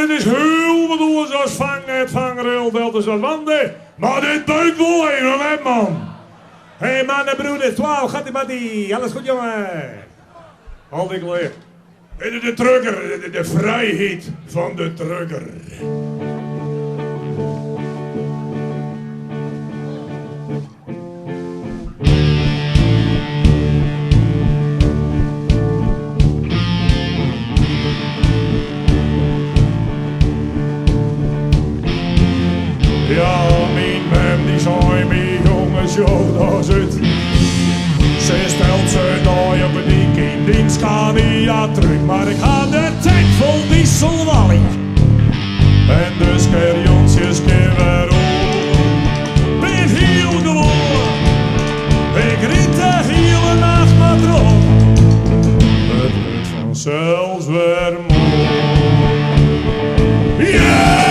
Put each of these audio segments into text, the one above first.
het is heel wat anders als vangnet, vangrail, deltas als wanden. Maar dit buik wel een, hè, man. Hé, mannen, broeders, 12, gaat ie, Mattie. Alles goed, jongen? Al ik leer. De trucker, de vrijheid van de trucker. Ja, mijn mem die zei me, jongens, joh, dat is het. Ze stelt ze daar op een dik in dienst, kan niet aan terug, maar ik had de tank vol dieselwallingen. En dus kerjonsjes keer weer op. Ben heel gewoon, ik riet de hele nacht maar erop. Het wordt vanzelfs weer mooi. Yeah!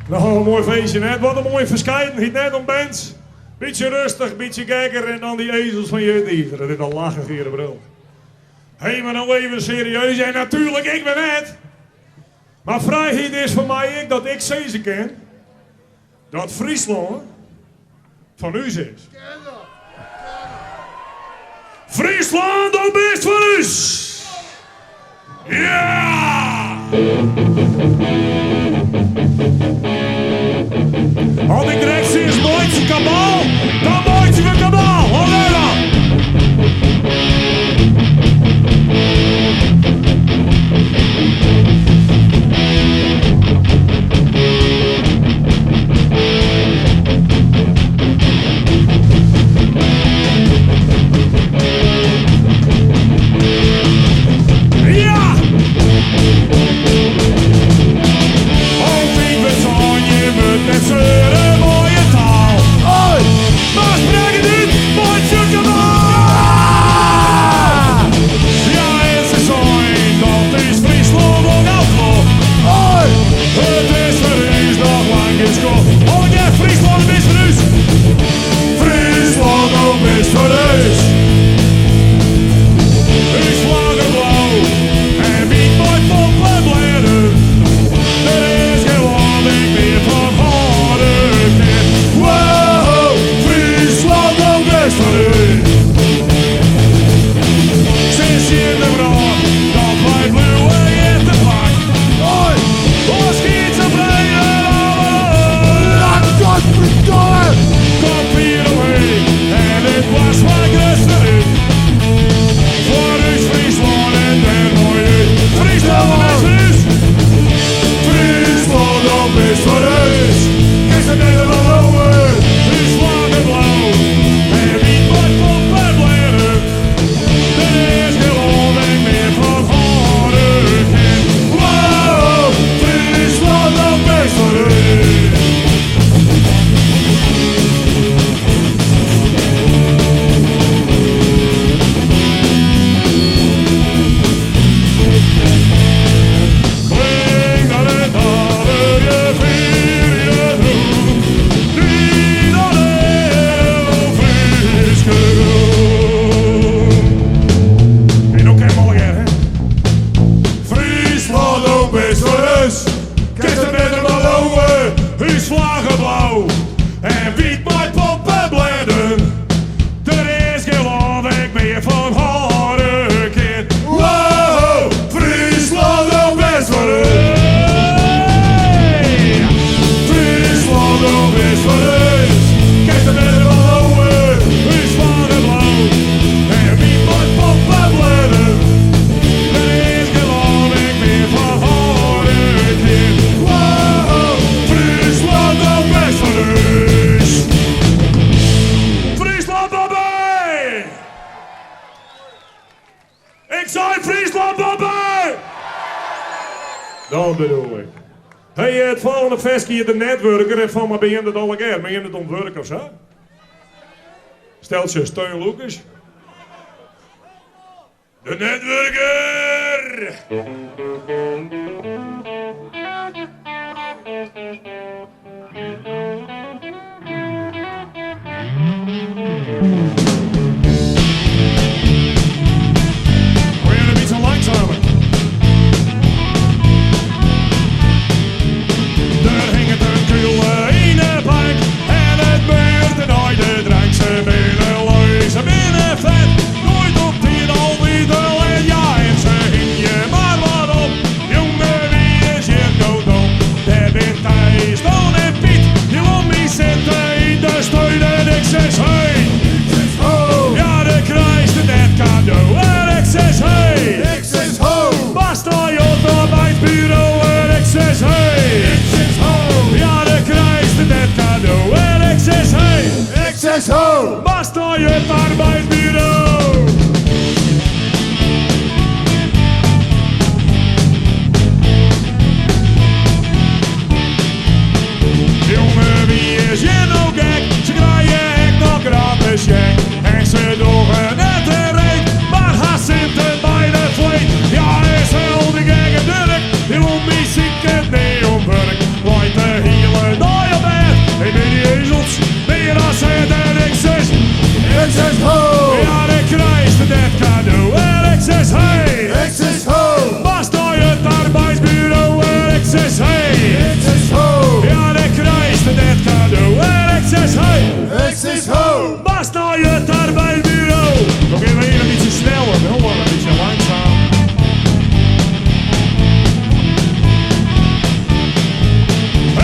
Nou, een mooi feestje net. Wat een mooie verscheidenheid net om bands. Beetje rustig, beetje gekker en dan die ezels van je dieven. Dat is al lachen via de bril. Hé, maar nou even serieus. En natuurlijk, ik ben het. Maar vrijheid is voor mij dat ik ze ken. Dat Friesland van u is. Friesland, dat best van u. Ja! Als ik direct zie is nooit kabaal, dan nooit we kabaal. Hoor dan! Ja! Oh, wie bezorg je met zeuren mooi. best voor ons. Kijk er met hem allowen, huis vlaggenblauw. En wiet met poppenbleden. Er is geloof ik meer van Harrekin. Wow, Friesland ook best voor ons. Friesland ook best voor ons. Kijk er met hem allowen, huis vlaggenblauw. En wiet met poppenbleden. Er is geloof ik meer van Harrekin. Wow, Friesland ook best voor ons. Friesland Bobby! Ik zei Friesland Bobby! Dat bedoel ik. Hey, het volgende festje de netwerker en van maar ben je het al een keer? Ben je het ontwerken of zo? Stelt je Steun Lucas. De netwerker! Wil je een beetje langzamer? Er hing het een kule in de bank en het beurt en ooit de drank. Ze binnen lui, ze binnen vet, nooit op 10 al niet alleen. Ja, en ze hing je maar wat op. Jongen, wie is hier godom? Der bent Thijs, Don en Piet, die lommies zitten in de steun en ik zeg hey. Ja, de krijgt het net cadeau en ik zeg hey. Basta Jota bij het bureau en ik zeg hey. Ja, de krijgt het net cadeau en ik zeg hey. Basta Jota bij het bureau. Jongen, wie is je nou gek? Ze krijgen echt nog gratis check. En ze doen net een reet, maar haar zitten bij de vleet. Ja, is heel de gekke Dirk, die loopt mij ziek en neonburk. Waait de hele dag op bed, hey ben die ezels, ben je dat zet en ik zeg ho! Ja, de krijgt het net cadeau en ik zeg hey! Basta het arbeidsbureau en ik zeg hey! Ja, de krijgt het net cadeau en ik zeg hey! Basta het arbeidsbureau! Nog even een beetje sneller, wel maar een beetje langzaam.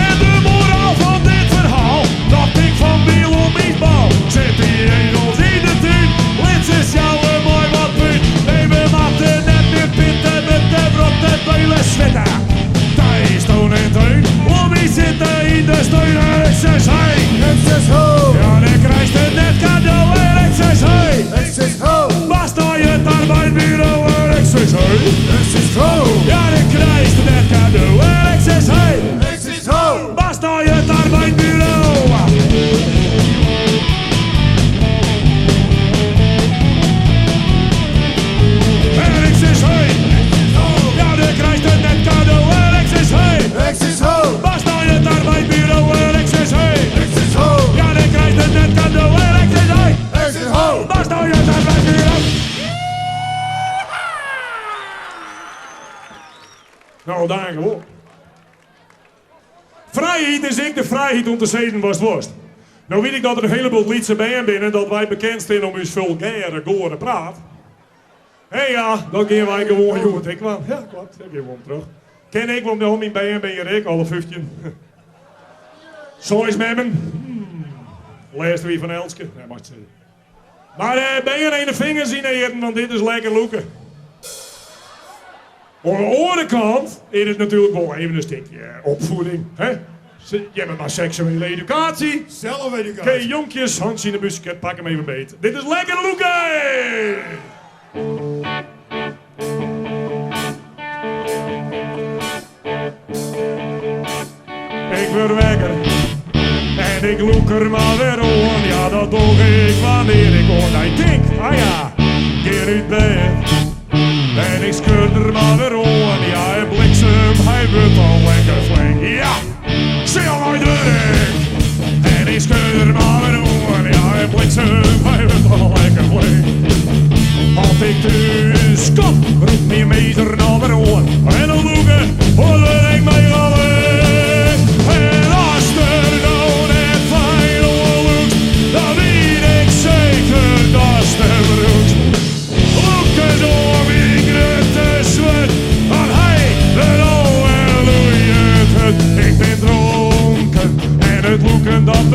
En de moraal van dit verhaal, dat ik van wiel om iets bouw. Zet die ezels in de tuin, lid is jou een mooi wat punt. Nee, we matten net de pitten met de brot de beulen zwitten. Thijs, Toon en Teun, lobby zitten in de steun en ik zeg hey. Ja, dan krijgt het net cadeau en ik zeg hey. Basta je het arbeidsbureau en ik zeg hey. Ja, dan krijgt het net cadeau en ik zeg hey. Basta je het arbeidsbureau. En ik zeg hey. Ja, dan krijgt het net cadeau en ik zeg hey. Basta je het arbeidsbureau en ik zeg hey. Ja, dan krijgt het net cadeau en ik zeg hey. Basta je het arbeidsbureau. Nou, daar gewoon. Vrijheid is ik de vrijheid om te zeden was het worst. Nou weet ik dat er een heleboel liedse band binnen dat wij bekend zijn om ons vulgaire, gore praat. Hé ja, dan gaan wij gewoon, jongen, ik wel. Ja, klopt, ik gewoon terug. Ken ik, want dan mijn band ben je Rick, alle 15. Zo is met me. Laatste wie van Elske, nee, mag het zeggen. Maar ben je er een de vingers in eten, want dit is lekker loeken. Aan de andere kant is het natuurlijk wel even een stukje opvoeding. Hè? Je hebt maar seksuele educatie. Zelfeducatie. Oké, jonkjes, Hans in de busket, pak hem even beet. Dit is lekker loeken! Ik word wekker en ik loek er maar weer aan. Ja, dat doe ik wanneer ik hoor. Ik denk, ah ja, keer uit bed. En ik scheur er maar weer aan. Ja, hij bliksem, hij wordt al lekker flink. Ja, stil uit de rek. En ik scheur er maar weer aan. Ja, hij bliksem, hij wordt al lekker flink. Als ik thuis kom, roept mijn meester naar weer aan. En dan loeken,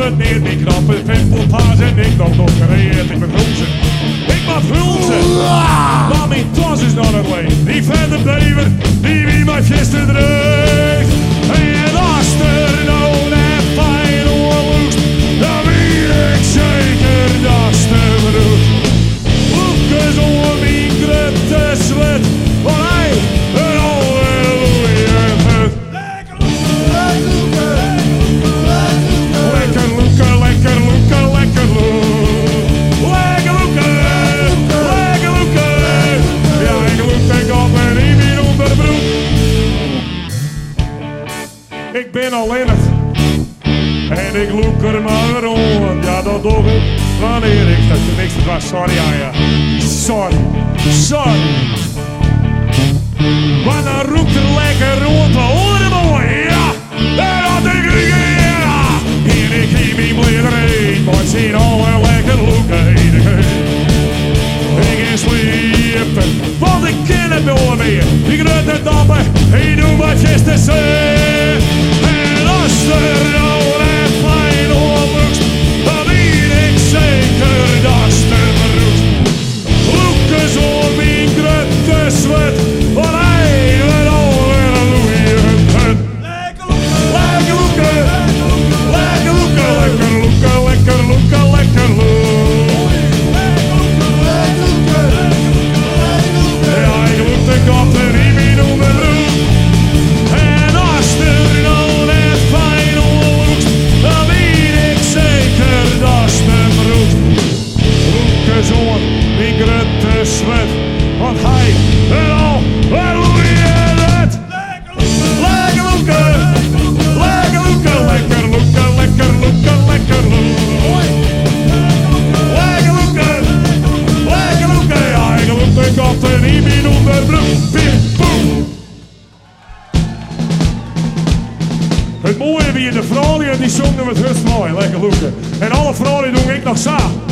het neer, die knappe tempelpaas en ik nog gereerd. Ik ben hulzen. Ik mag hulzen. Maar mijn tas is nog nog leeg. Die vette bever, die wie mijn gisteren dreef. En als er nou net pijn oorloest, dan weet ik zeker dat ze bedoelt. Loekes om mijn grote zwet, van hij een halleluja het. Lekker loeken, lekker loeken, lekker loeken. Lekker loeken, lekker loeken. Ja, ik loek denk op en niet meer onderbroek. Ik ben alleen het. En ik loek er maar rond. Ja, dat doe ik wanneer ik dat niks was. Sorry, ja. Sorry. Sorry. Maar dan roept er lekker rond. We horen mooi. Ja. En dat denk ik. Ja. En ik geef me bledereen. Maar het zien al lekker loeken. Ik is sliepen. Want ik ken het door meer. Ik rut het dappen. Ik doe wat je te zeggen. En als er nou net fijn oploest, dan weet ik zeker dat ze beroest. Loekes om mijn grote zwet, want hij wil halleluja het. Lekker loeken, lekker loeken, lekker loeken, lekker loeken, lekker loeken. Ja, ik loek de kop en niet meer onderbroek. En als er nou net fijn oploest, dan weet ik zeker dat ze beroest. Loekes om mijn grote zwet, want hij wil halleluja het. Lekker loeken, lekker loeken, lekker loeken, lekker loeken, lekker loeken. Lekker loeken, lekker loeken, ja, ik loek de kop en niet meer onderbroek. Pim, poem. Het mooie wie de vrouwen die zongen met rust mooi, lekker loeken. En alle vrouwen doen ik nog samen.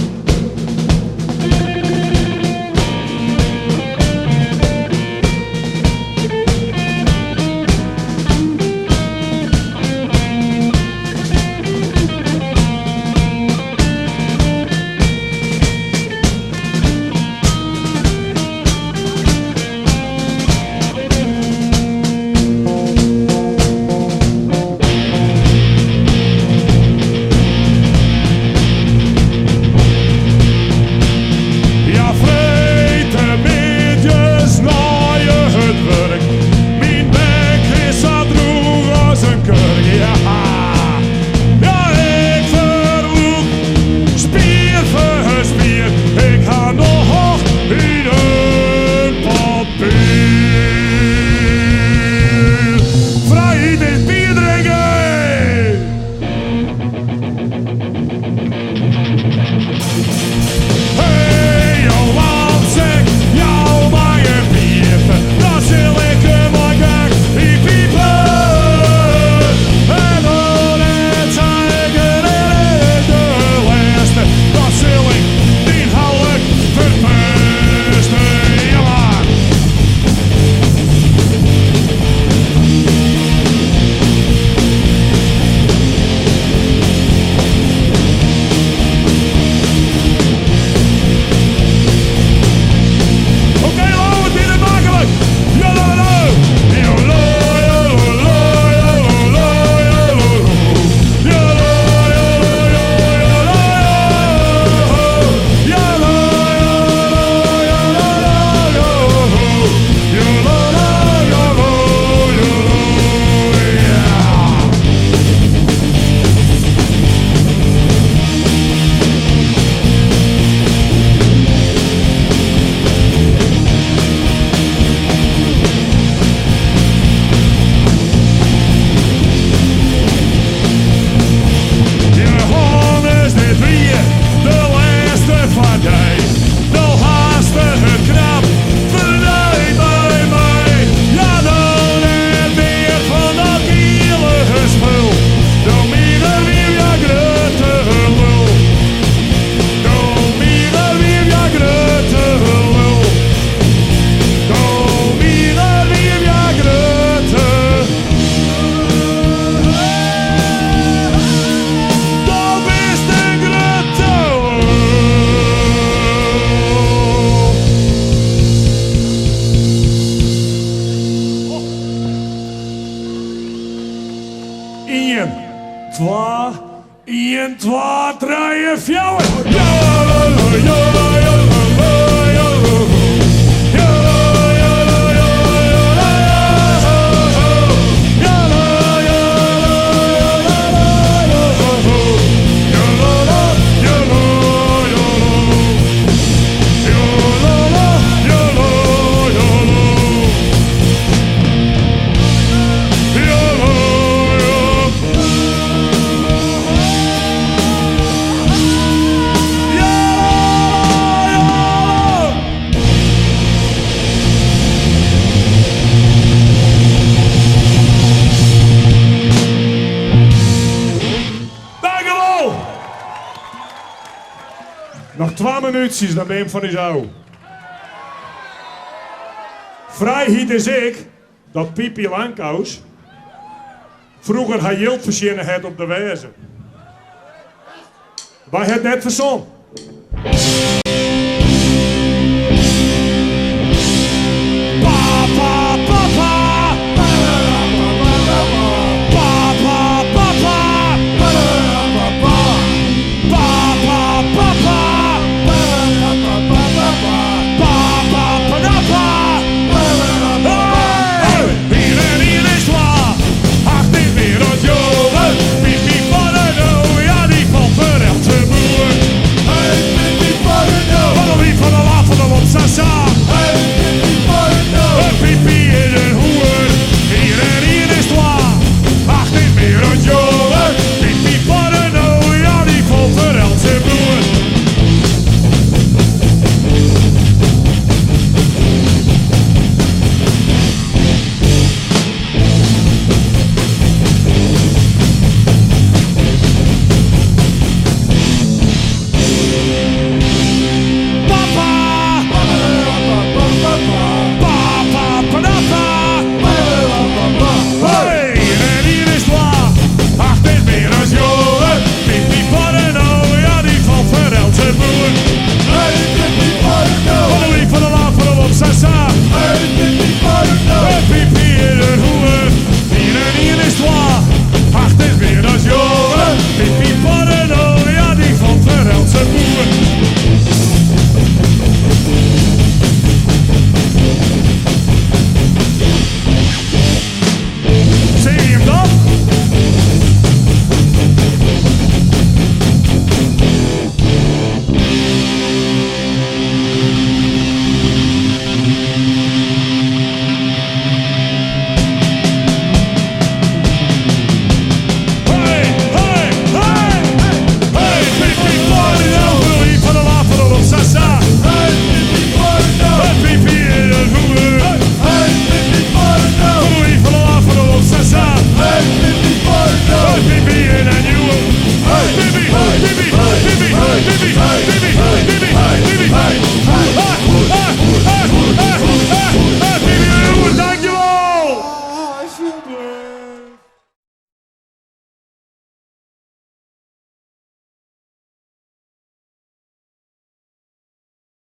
1, 2, 1, 2, 3, 4. Ja, nog 2 minuutjes, dan ben je hem van die zo. Vrijheid is ik, dat Pipi Langkous vroeger haar jild verzinnen had op de wijze. Wij het net verzon.